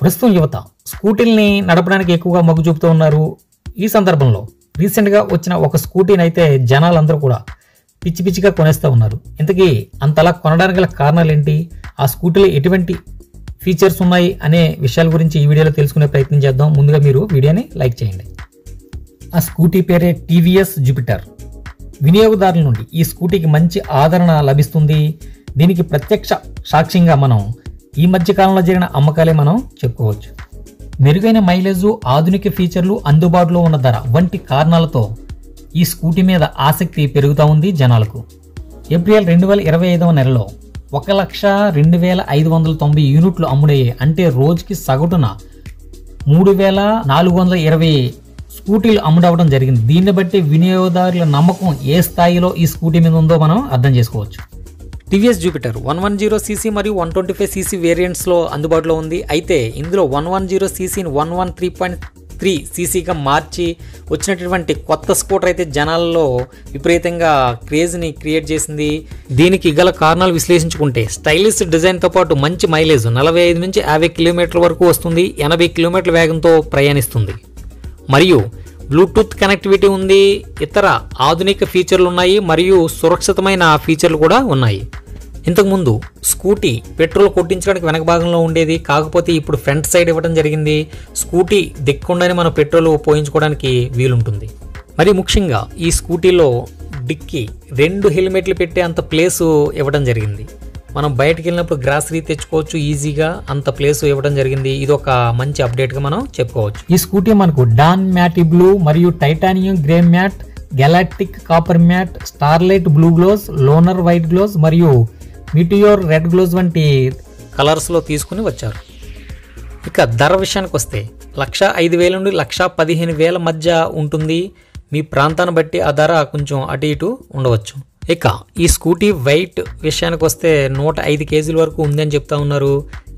ప్రస్తుతం యువత స్కూటీల్ని నడపడానికి ఎక్కువగా మొగ్గు చూపుతూ ఉన్నారు. ఈ సందర్భంలో రీసెంట్గా వచ్చిన ఒక స్కూటీని అయితే జనాలందరూ కూడా పిచ్చి పిచ్చిగా కొనేస్తూ ఉన్నారు. ఇంతకీ అంతలా కొనడానికి గల కారణాలు ఏంటి, ఆ స్కూటీలో ఎటువంటి ఫీచర్స్ ఉన్నాయి అనే విషయాల గురించి ఈ వీడియోలో తెలుసుకునే ప్రయత్నం చేద్దాం. ముందుగా మీరు వీడియోని లైక్ చేయండి. ఆ స్కూటీ పేరే టీవీఎస్ జూపిటర్. వినియోగదారుల నుండి ఈ స్కూటీకి మంచి ఆదరణ లభిస్తుంది. దీనికి ప్రత్యక్ష సాక్ష్యంగా మనం ఈ మధ్య కాలంలో జరిగిన అమ్మకాలే మనం చెప్పుకోవచ్చు. మెరుగైన మైలేజు, ఆధునిక ఫీచర్లు, అందుబాటులో ఉన్న ధర వంటి కారణాలతో ఈ స్కూటీ మీద ఆసక్తి పెరుగుతూ ఉంది జనాలకు. ఏప్రిల్ 2025వ నెలలో 1,02,590 యూనిట్లు అమ్ముడయ్యాయి. అంటే రోజుకి సగటున 3,420 స్కూటీలు అమ్ముడవడం జరిగింది. దీన్ని బట్టి వినియోగదారుల నమ్మకం ఏ స్థాయిలో ఈ స్కూటీ మీద ఉందో మనం అర్థం చేసుకోవచ్చు. టీవీఎస్ జూపిటర్ 110cc మరియు 125cc వేరియంట్స్లో అందుబాటులో ఉంది. అయితే ఇందులో 110cc 113.3cc మార్చి వచ్చినటువంటి కొత్త స్కూటర్ అయితే జనాల్లో విపరీతంగా క్రేజ్ని క్రియేట్ చేసింది. దీనికి గల కారణాలు విశ్లేషించుకుంటే స్టైలిష్ డిజైన్తో పాటు మంచి మైలేజ్ 45 నుంచి 50 కిలోమీటర్ల వరకు వస్తుంది. 80 కిలోమీటర్ల వేగంతో ప్రయాణిస్తుంది. మరియు బ్లూటూత్ కనెక్టివిటీ ఉంది. ఇతర ఆధునిక ఫీచర్లు ఉన్నాయి మరియు సురక్షితమైన ఫీచర్లు కూడా ఉన్నాయి. ఇంతకుముందు స్కూటీ పెట్రోల్ కొట్టించడానికి వెనక భాగంలో ఉండేది. కాకపోతే ఇప్పుడు ఫ్రంట్ సైడ్ ఇవ్వడం జరిగింది. స్కూటీ దిక్కుండానే మనం పెట్రోల్ పోయించుకోవడానికి వీలుంటుంది. మరి ముఖ్యంగా ఈ స్కూటీలో డిక్కీ 2 హెల్మెట్లు పెట్టే అంత ప్లేసు ఇవ్వడం జరిగింది. మనం బయటకు వెళ్ళినప్పుడు గ్రాసరీ తెచ్చుకోవచ్చు ఈజీగా, అంత ప్లేస్ ఇవ్వడం జరిగింది. ఇది ఒక మంచి అప్డేట్గా మనం చెప్పుకోవచ్చు. ఈ స్కూటీ మనకు డాన్ మ్యాటి బ్లూ మరియు titanium grey matte, galactic copper matte, starlight blue gloss, lunar white gloss మరియు మిటియోర్ రెడ్ గ్లోస్ వంటి కలర్స్లో తీసుకుని వచ్చారు. ఇక ధర విషయానికి వస్తే 1,05,000 నుండి 1,15,000 మధ్య ఉంటుంది. మీ ప్రాంతాన్ని బట్టి ఆ ధర కొంచెం అటు ఇటు ఉండవచ్చు. ఇక ఈ స్కూటీ వెయిట్ విషయానికి వస్తే 105 కేజీల వరకు ఉందని చెప్తా ఉన్నారు.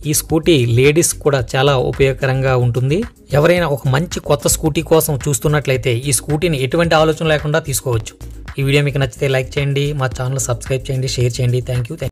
ఈ స్కూటీ లేడీస్ కూడా చాలా ఉపయోగకరంగా ఉంటుంది. ఎవరైనా ఒక మంచి కొత్త స్కూటీ కోసం చూస్తున్నట్లయితే ఈ స్కూటీని ఎటువంటి ఆలోచన లేకుండా తీసుకోవచ్చు. ఈ వీడియో మీకు నచ్చితే లైక్ చేయండి, మా ఛానల్ సబ్స్క్రైబ్ చేయండి, షేర్ చేయండి. Thank you.